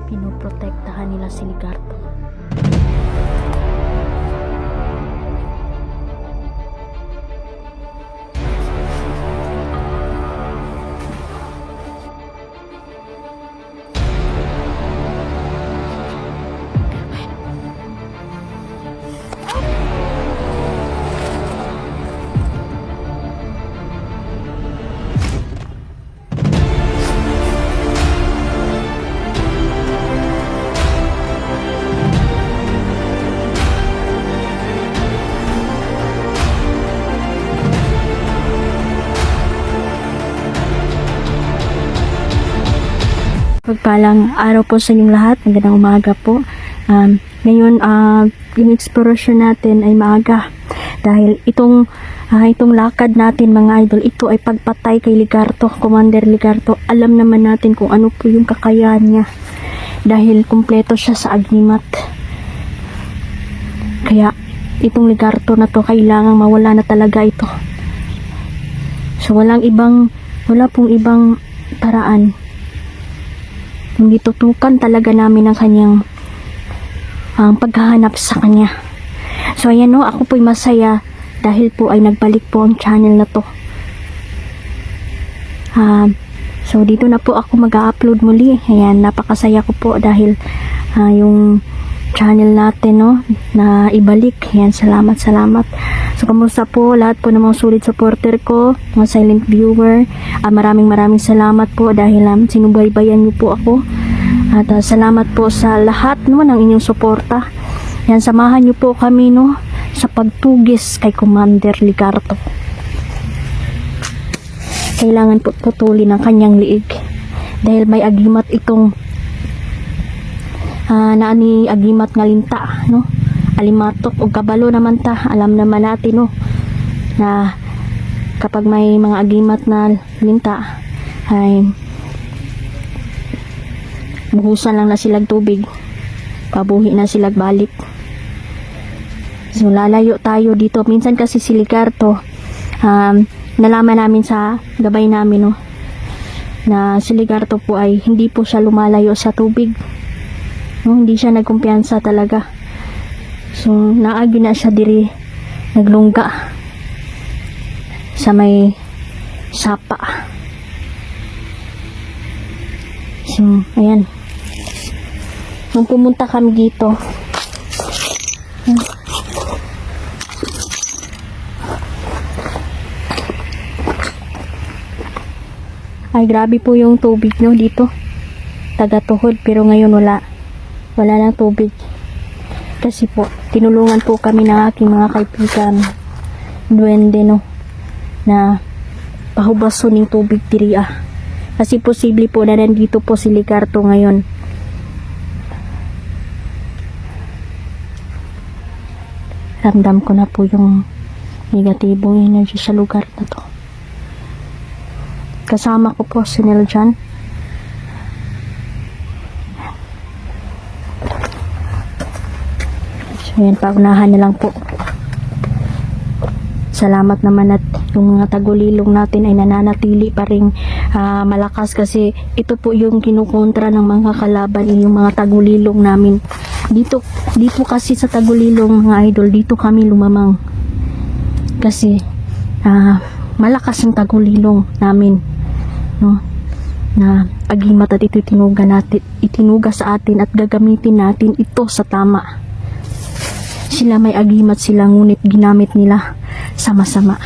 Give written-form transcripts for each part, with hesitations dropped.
Pinoprotektahan nila si Ligarto. Pagpalang araw po sa inyong lahat. Magandang umaga po. Ngayon, yung explorasyon natin ay maaga. Dahil itong lakad natin mga idol, ito ay pagpatay kay Ligarto, Commander Ligarto. Alam naman natin kung ano po yung kakayahan niya. Dahil kumpleto siya sa agimat. Kaya, itong Ligarto na to, kailangang mawala na talaga ito. So, wala pong ibang paraan. Hindi tutukan talaga namin ang kanyang paghahanap sa kanya. So ayan no, ako po'y masaya dahil po ay nagbalik po ang channel na to. So dito na po ako mag-upload muli. Ayan, napakasaya ko po dahil yung channel natin no, na ibalik. Ayan, salamat. So kamusta po lahat po ng mga sulit supporter ko, mga silent viewer. Maraming salamat po dahil sinubaybayan niyo po ako. At salamat po sa lahat no, ng inyong suporta. Yan, samahan niyo po kami no, sa pagtugis kay Commander Ligarto. Kailangan po putulin ang kanyang liig. Dahil may agimat itong agimat nga linta no, alimatok o kabalo naman ta. Alam naman natin no, na kapag may mga agimat na linta ay buhusan lang na silag tubig, pabuhi na silag balik. So lalayo tayo dito. Minsan kasi si Ligarto, nalaman namin sa gabay namin no, na si Ligarto po ay hindi po siya lumalayo sa tubig no, hindi siya nagkumpiyansa talaga. So naagi na siya diri naglungga sa may sapa. So ayan, nung pumunta kami dito, ay grabe po yung tubig no dito, taga-tuhod, pero ngayon wala nang tubig. Kasi po tinulungan po kami ng aking mga kaibigan duwende no, na pahubason ng tubig diriya. Kasi posible po na nandito po si Ligarto ngayon. Ramdam ko na po yung negatibong energy sa lugar na to. Kasama ko po si Neljan. So yan, paunahan na lang po. Salamat naman at yung mga tagulilong natin ay nananatili pa ring malakas, kasi ito po yung kinukontra ng mga kalaban, yung mga tagulilong namin. Dito kasi sa tagulilong mga idol, dito kami lumamang. Kasi malakas ang tagulilong namin no, na agimat at ito itinuga sa atin at gagamitin natin ito sa tama. Sila may agimat sila, ngunit ginamit nila sa masama.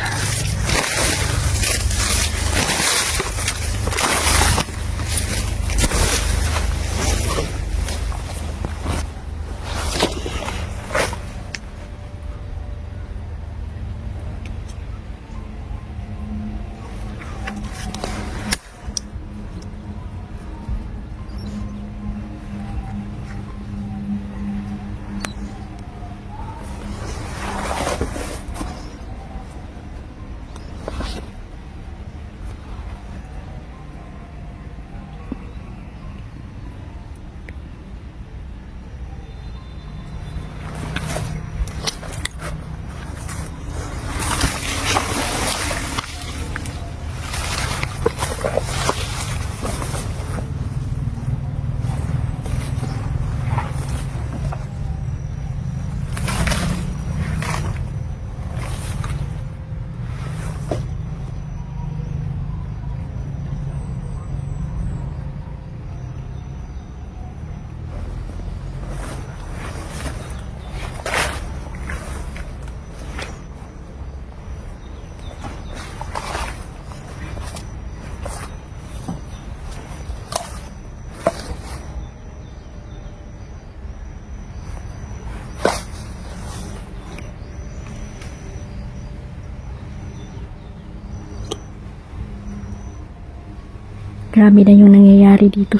Grabe na yung nangyayari dito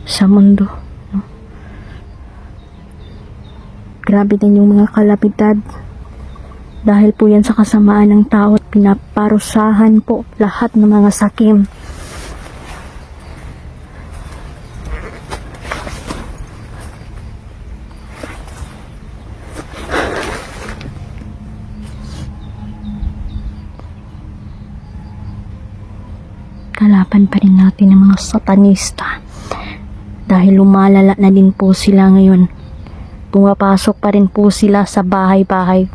sa mundo. No? Grabe na yung mga kalamidad. Dahil po yan sa kasamaan ng tao at pinaparusahan po lahat ng mga sakim. Kalaban pa rin natin ang mga satanista dahil lumalala na din po sila ngayon. Pumapasok pa rin po sila sa bahay-bahay.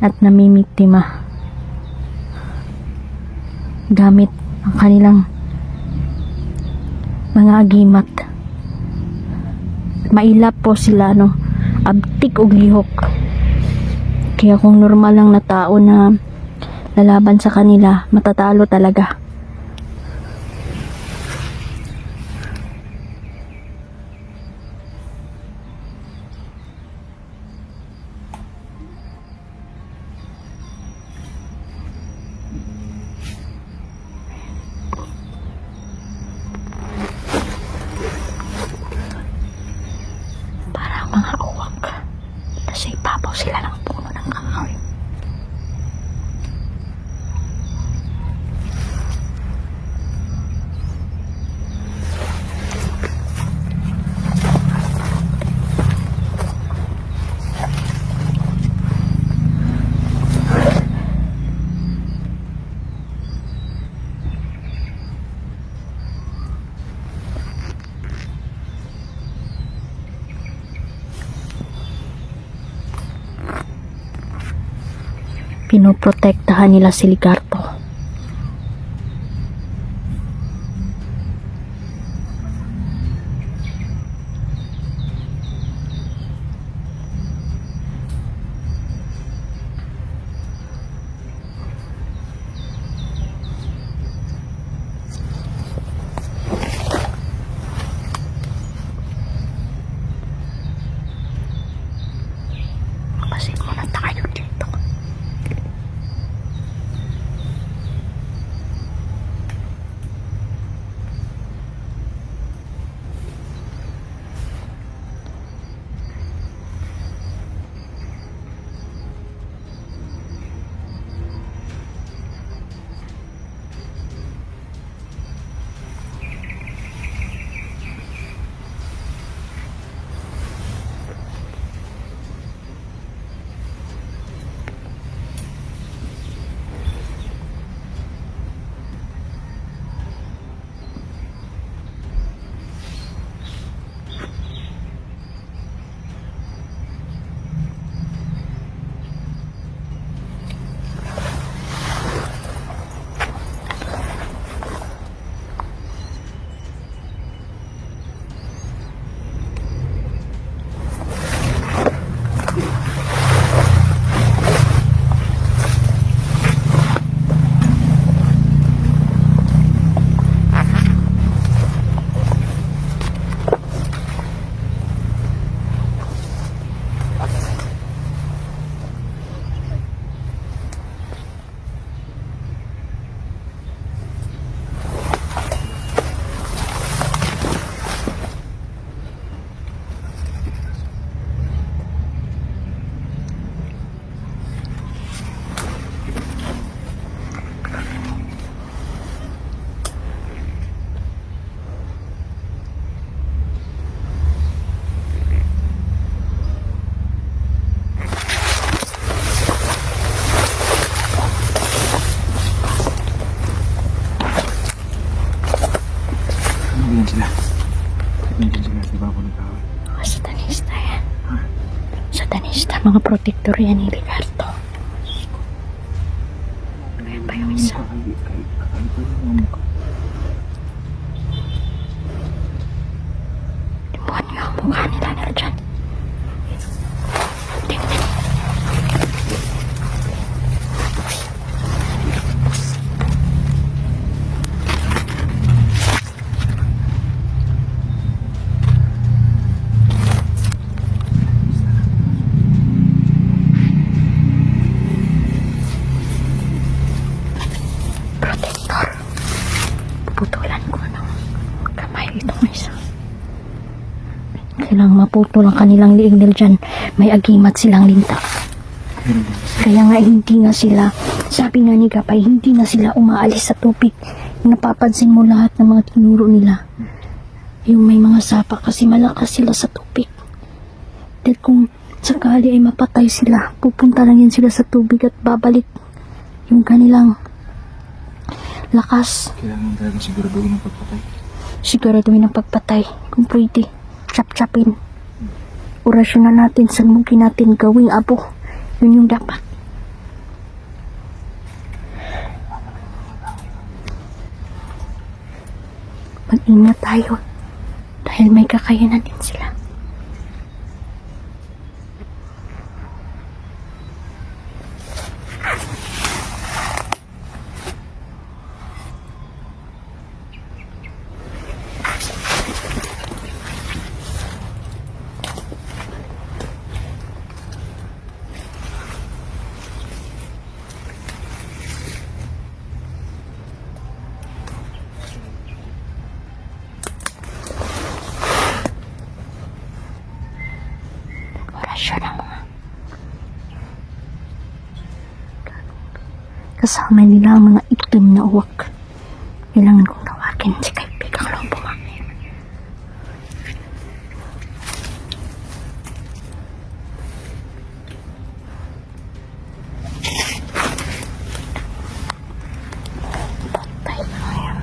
At namimiktima gamit ang kanilang mga agimat. Mailap po sila, no? Abtik o lihok. Kaya kung normal lang na tao na lalaban sa kanila, matatalo talaga. Parang mga uwak. Nasa ibabaw sila ng puno ng kahoy. Pinoprotektahan nila si Ligarto. Pasin muna tayo dito. Nandiyan sila sa ibabaw ng kahoy. Mga satanista yan. Satanista, mga protektor yan ni Ricardo. Kaya pa yung isa. Kakaiba yung mukha. Timuhan niyo ang mukha nila na dyan. Tingnan. lang maputol ang kanilang liig dahil dyan may agimat silang linta. Meron din. Kaya nga hindi nga sila, sabi nga ni Gapay, hindi na sila umaalis sa tubig. Napapansin mo lahat ng mga tinuro nila. Yung may mga sapa kasi malakas sila sa tubig. Dahil kung sakali ay mapatay sila, pupunta lang yan sila sa tubig at babalik yung kanilang lakas. Kailangan talaga siguraduhin ang pagpatay. Siguraduhin ang pagpatay. Kung pwede, chap-chapin. Orasyon na natin, salmugin natin, gawing abo. Yun yung dapat. Mag-ingat tayo. Dahil may kakayanan din sila. Orasyon ang mga kasama nila ang mga itim na uwak. Kailangan kong tawagin si kaibigang lobo mamaya. Patay na yan.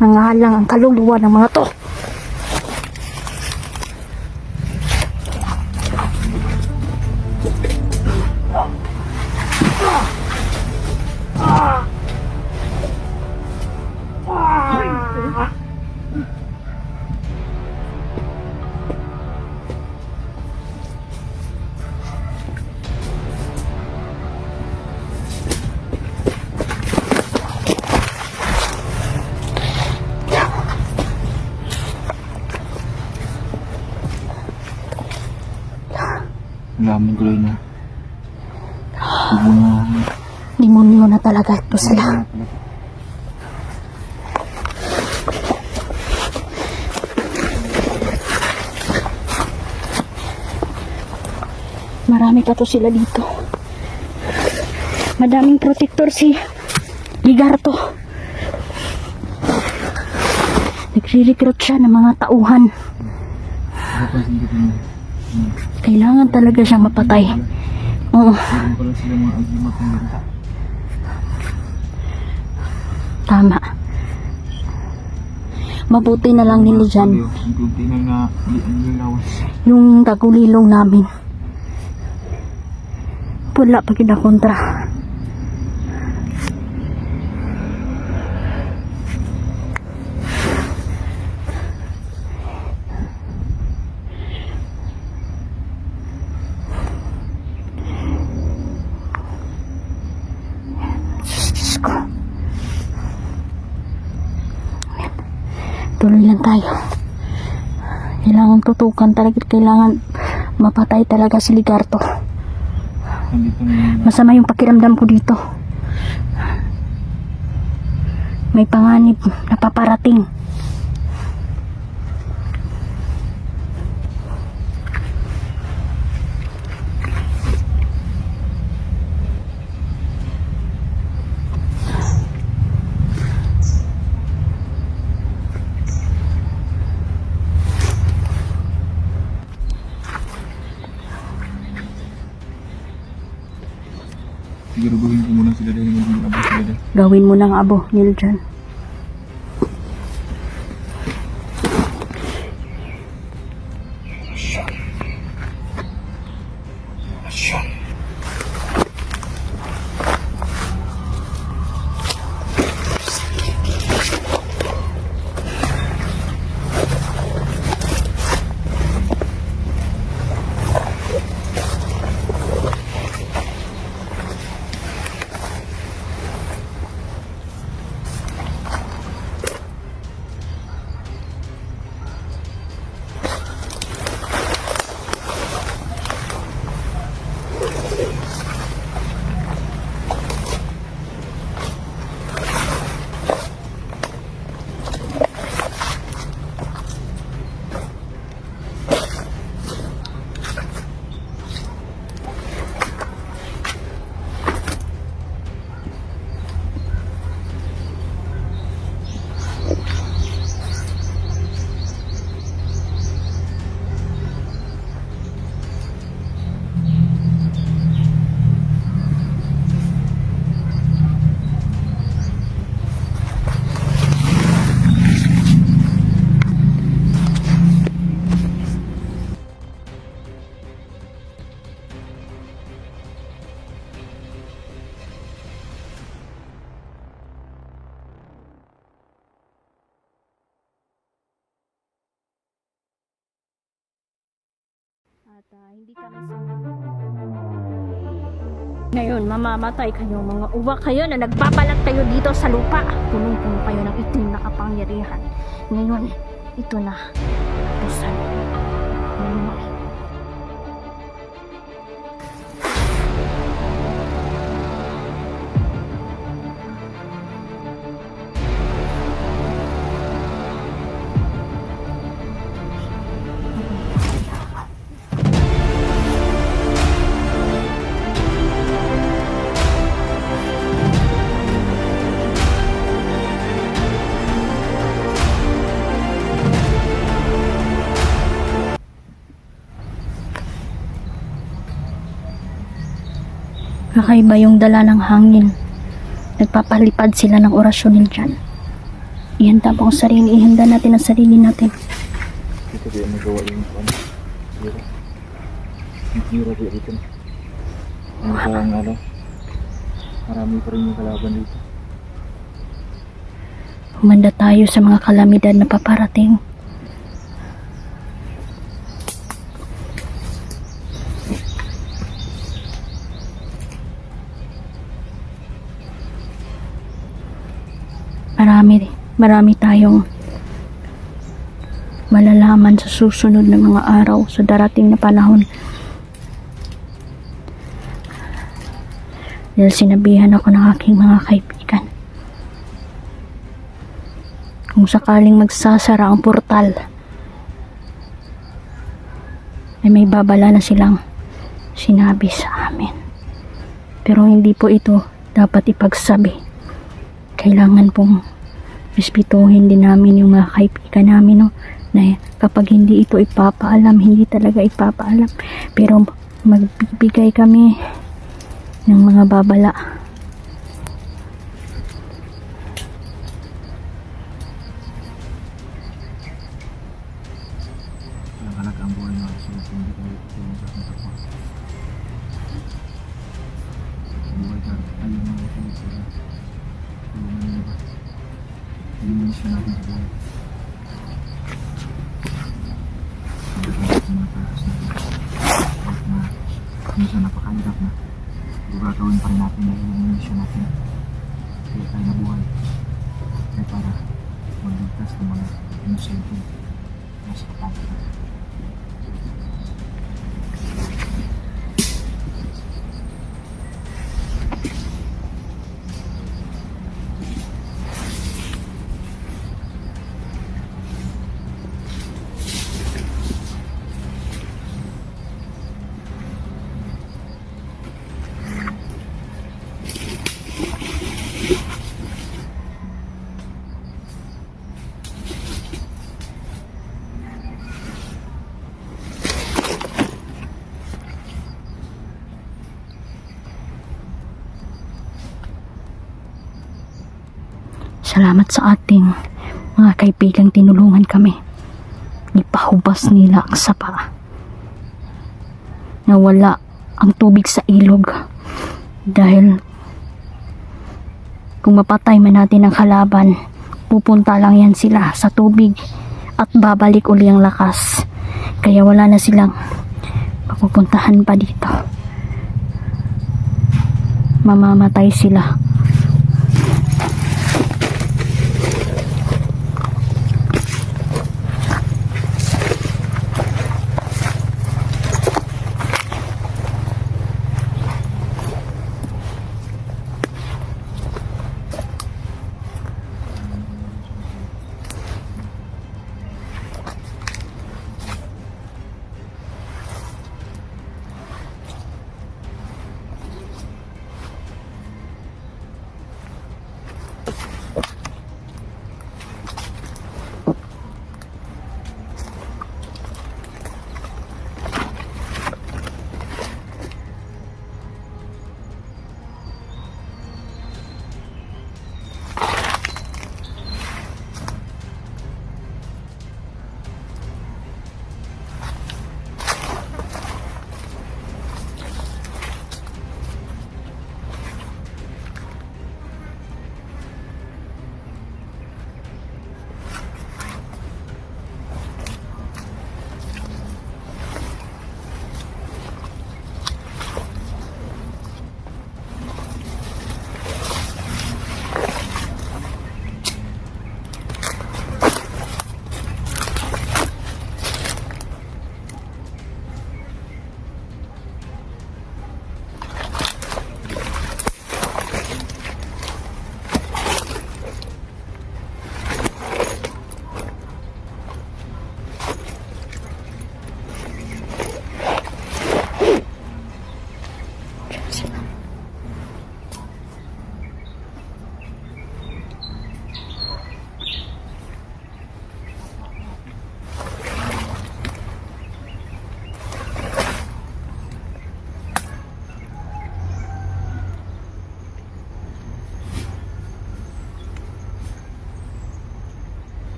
Nangahalang ang kaluluwa ng mga to. Laman ko na. Huwag mo na. Demonyo na talaga ito sila. Marami pa to sila dito. Madaming protector si Ligarto. Nagre-recruit siya ng mga tauhan. Napansin ko din. Kailangan talaga siyang mapatay. Oo, Meron pala sila mga agimat ng ganito. tama. Mabuti na lang nila dyan Ang kunti na nilawas. yung tagulilong namin. Wala pa kinakontra. Diyos ko. Tuloy lang tayo. Kailangan tutukan talaga. Kailangan mapatay talaga si Ligarto. Nandito na Masama yung pakiramdam ko dito. May panganib na paparating. siguraduhin ko muna sila dahil maging abo sila dahil. Gawin mo ng abo, Neil dyan. At hindi kami ngayon, mamamatay kayo, mga uwak kayo na nagpapalat kayo dito sa lupa. Punong-puno kayo ng itim na kapangyarihan. Ngayon, ito na. Usan. Ngayon. Kakaiba yung dala ng hangin. Nagpapalipad sila ng orasyon dyan. Ihanda mo ang sarili. Ihanda natin ang sarili natin. Dito di magawa yung zero. Yung zero di dito. Ang parang marami pa rin yung kalaban dito. Humanda tayo sa mga kalamidad na paparating. Marami tayong malalaman sa susunod na mga araw, sa darating na panahon. Dahil sinabihan ako ng aking mga kaibigan, kung sakaling magsasara ang portal, ay may babala na silang sinabi sa amin. Pero hindi po ito dapat ipagsabi. Kailangan pong respetuhin din namin yung mga kaibigan namin, no? Na kapag hindi ito ipapaalam, hindi talaga ipapaalam. Pero magbibigay kami ng mga babala. Halaga ang buhay na sa hindi tayo tulong sa kapwa. Buhay ka, ayaw mo na tulong sila. Tulungan niyo ba? Tulungan siya natin sa buhay. Hindi ko sa mga pagkas natin. Kahit na minsan napakahirap na. Gagawin pa rin natin dahil yung mission natin. Kaya tayo nabuhay. Kaya para magligtas ng mga inosente nasa kapatid. Salamat sa ating mga kaibigang tinulungan kami. Ipahubas nila ang sapa. Nawala ang tubig sa ilog. Dahil kung mapatay man natin ang kalaban, pupunta lang yan sila sa tubig at babalik uli ang lakas. Kaya wala na silang mapupuntahan pa dito. Mamamatay sila.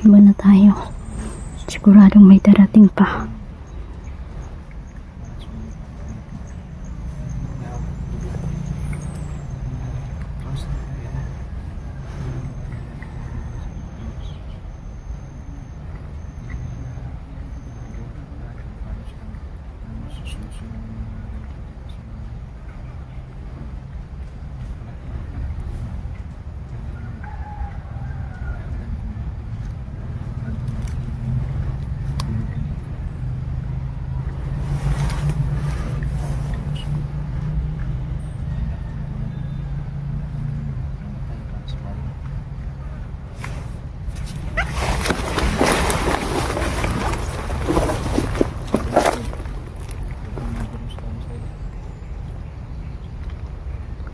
muna tayo. Siguradong may darating pa.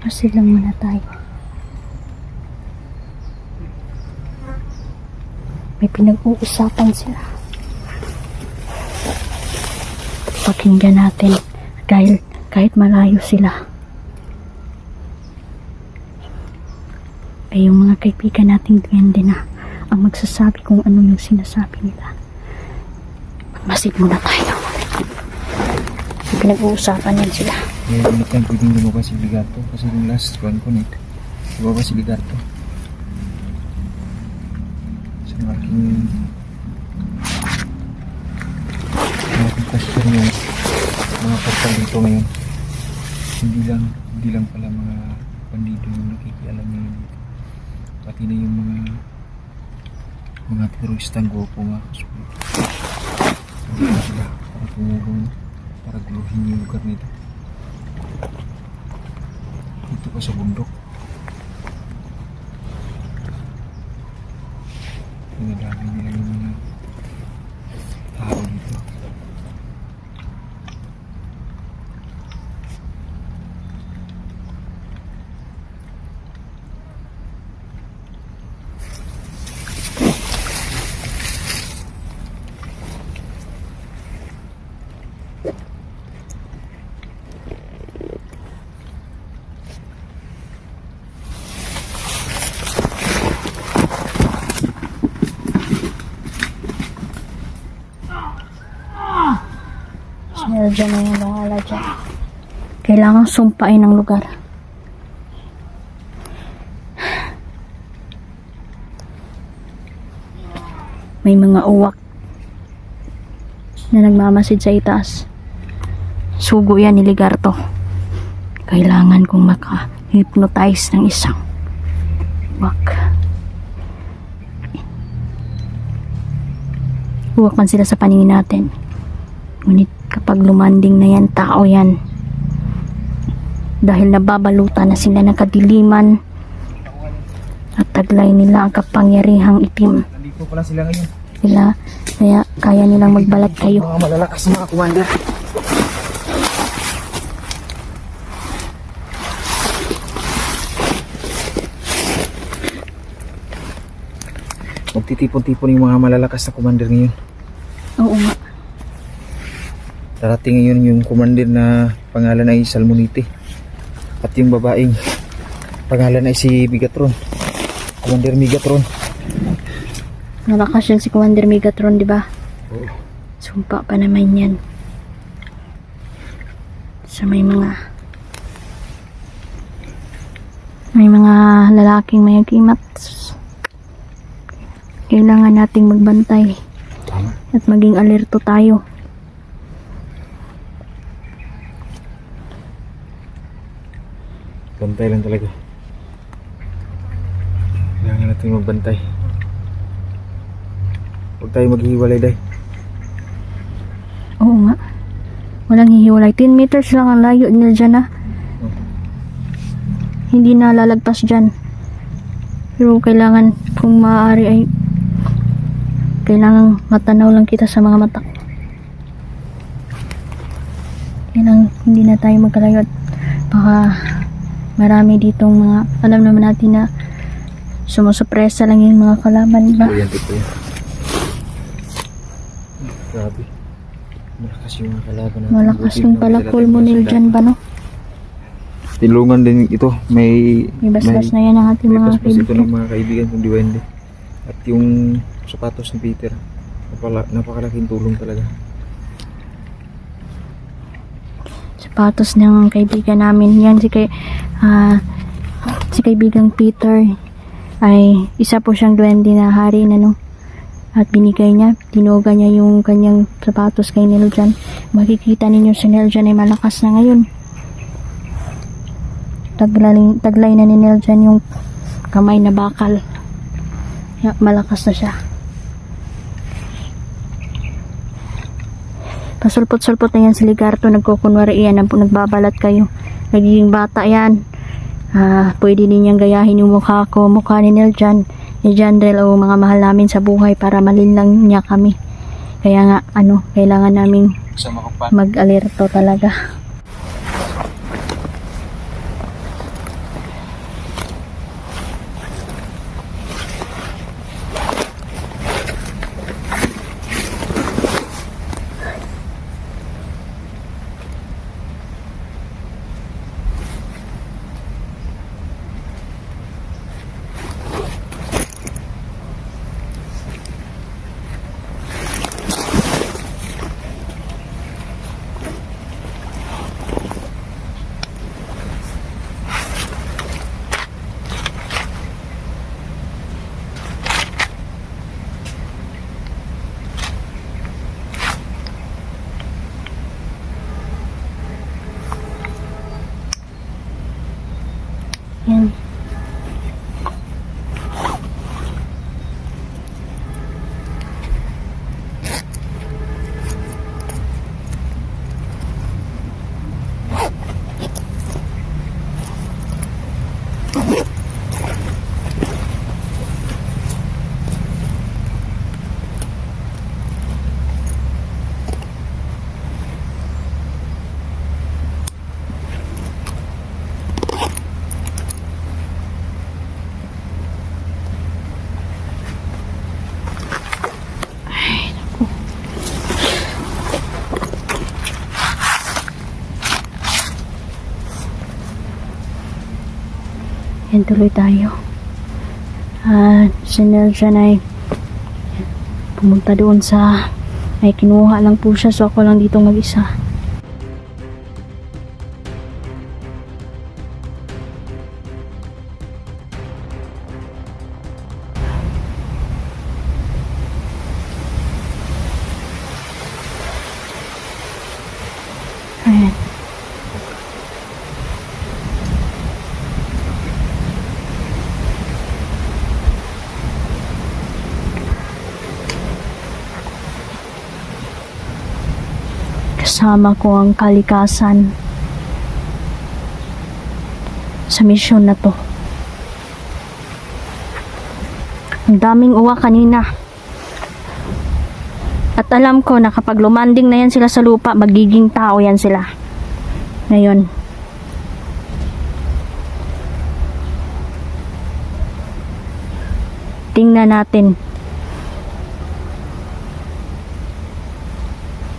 Kasi lang muna tayo. May pinag-uusapan sila. Pakinggan natin dahil kahit malayo sila ay yung mga kaibigan nating duwende na ang magsasabi kung ano yung sinasabi nila. Magmasid muna tayo. May pinag-uusapan yan sila. May ulit lang pwedeng lumabas si Ligarto kasi yung last one ko net lumabas si Ligarto sa malaking question yung mga portal dito ngayon, hindi lang pala mga bandido yung nakikialam ngayon dito, pati na yung mga teroristang gopo nga hindi sila para tumulong para guluhin yung lugar nito. Dito pa sa bundok. Pinadami nila yung mga tao dito. Meron dyan na yung bahala dyan. Kailangan sumpain ng lugar. May mga uwak na nagmamasid sa itaas. Sugo yan ni Ligarto. Kailangan kong maka-hypnotize ng isang uwak. Uwak man sila sa paningin natin. Ngunit kapag lumanding na yan, tao yan. Dahil nababalutan na sila ng kadiliman at taglay nila ang kapangyarihang itim. Nandito pala sila ngayon. Kaya kaya nilang magbalat kayo. Mga malalakas na mga commander. Magtitipon-tipon yung mga malalakas na commander ngayon. Oo nga. Darating ngayon yung commander na pangalan ay Salmonite. At yung babaeng pangalan ay si Megatron. Commander Megatron. Malakas yan si Commander Megatron, di ba? Oo. Sumpa pa naman yan. Sa may mga lalaking may agimat. Kailangan nating magbantay. Tama. At maging alerto tayo. Bantay lang talaga. Kailangan natin magbantay. Huwag tayo maghihiwalay, day. Oo nga. Walang hihiwalay. 10 meters lang ang layo niya dyan, Hindi na lalagpas dyan. Pero kailangan, kung maaari ay kailangan matanaw lang kita sa mga mata. Kailangan hindi na tayo magkalayo at baka marami ditong mga, alam naman natin na sumusupresa lang yung mga kalaban, ba? Oriented po yan. Grabe. Malakas yung mga kalaban natin. Malakas yung pala pulmonil dyan ba, no? Tilungan din ito. May May basbas na yan ang ating may mga basbas ito ng kaibigan. mga kaibigan kong diwende. At yung sapatos ni Peter, napakalaking tulong talaga. Sapatos ng kaibigan namin. Yan si kaibigang Peter ay isa po siyang duwende na hari na no. At binigay niya, tinuga niya yung kanyang sapatos kay Neljan. Makikita ninyo si Neljan ay malakas na ngayon. Taglay na ni Neljan yung kamay na bakal. Ya, malakas na siya. Pasulpot-sulpot na yan si Ligarto. Nagkukunwari yan. Nagbabalat kayo. Nagiging bata yan. Pwede ninyang gayahin yung mukha ko. Mukha ni Neljan. Ni Jandrel o mga mahal namin sa buhay para malinlang niya kami. Kaya nga, kailangan namin mag-alerto talaga. Yan. Yan, tuloy tayo. Si Neljan ay pumunta doon sa ay kinuha lang po siya, so ako lang dito mag-isa. Ayan. Kasama ko ang kalikasan sa misyon na to. Ang daming uwa kanina. At alam ko na kapag lumanding na yan sila sa lupa, magiging tao yan sila. Ngayon. Tingnan natin.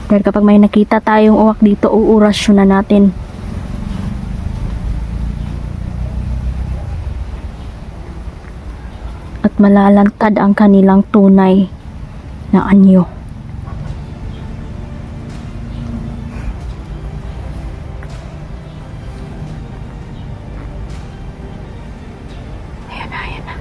Dahil kapag may nakita tayong uwak dito, uurasyon na natin. At malalantad ang kanilang tunay na anyo. Ayan na, ayan na.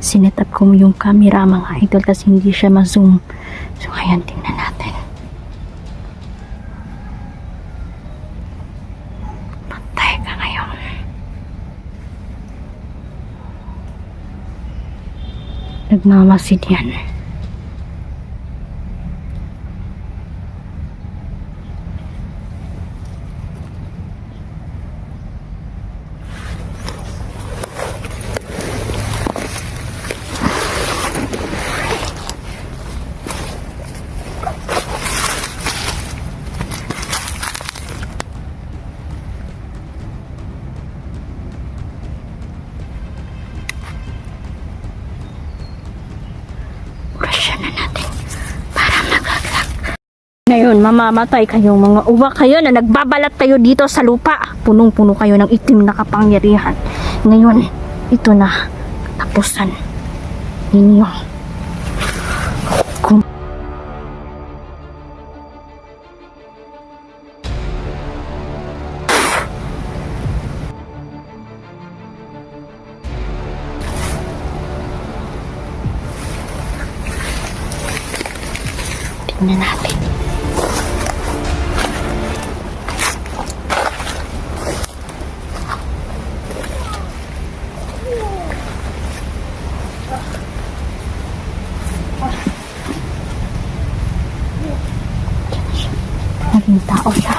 Sinet up ko yung camera mga idol kasi hindi siya ma-zoom. So ayan, tingnan natin. Patay ka ngayon. Nagmamasid yan. Ngayon, mamamatay kayong mga uwak kayo na nagbabalat kayo dito sa lupa. Punong-puno kayo ng itim na kapangyarihan. Ngayon, ito na tapusan ninyo. Kung tingnan natin. Naging tao siya.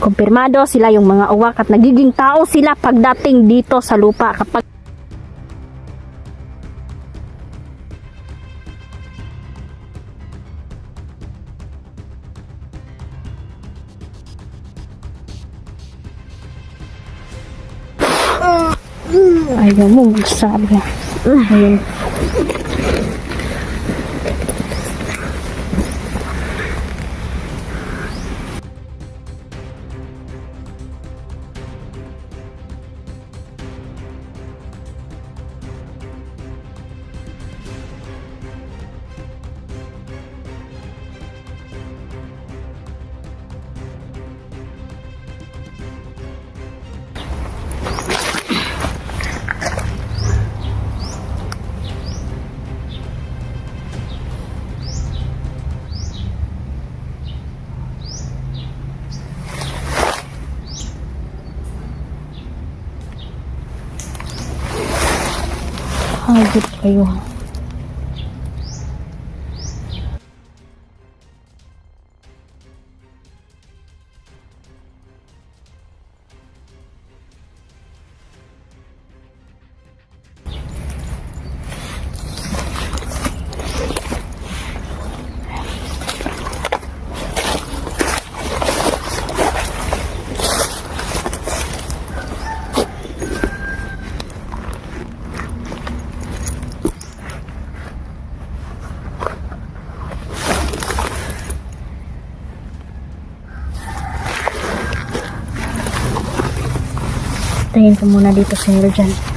Kumpirmado sila yung mga uwak at nagiging tao sila pagdating dito sa lupa kapag ayaw mo magsabi. Ayun. Hagit kayo. Tayin ko muna dito, Sir Jan.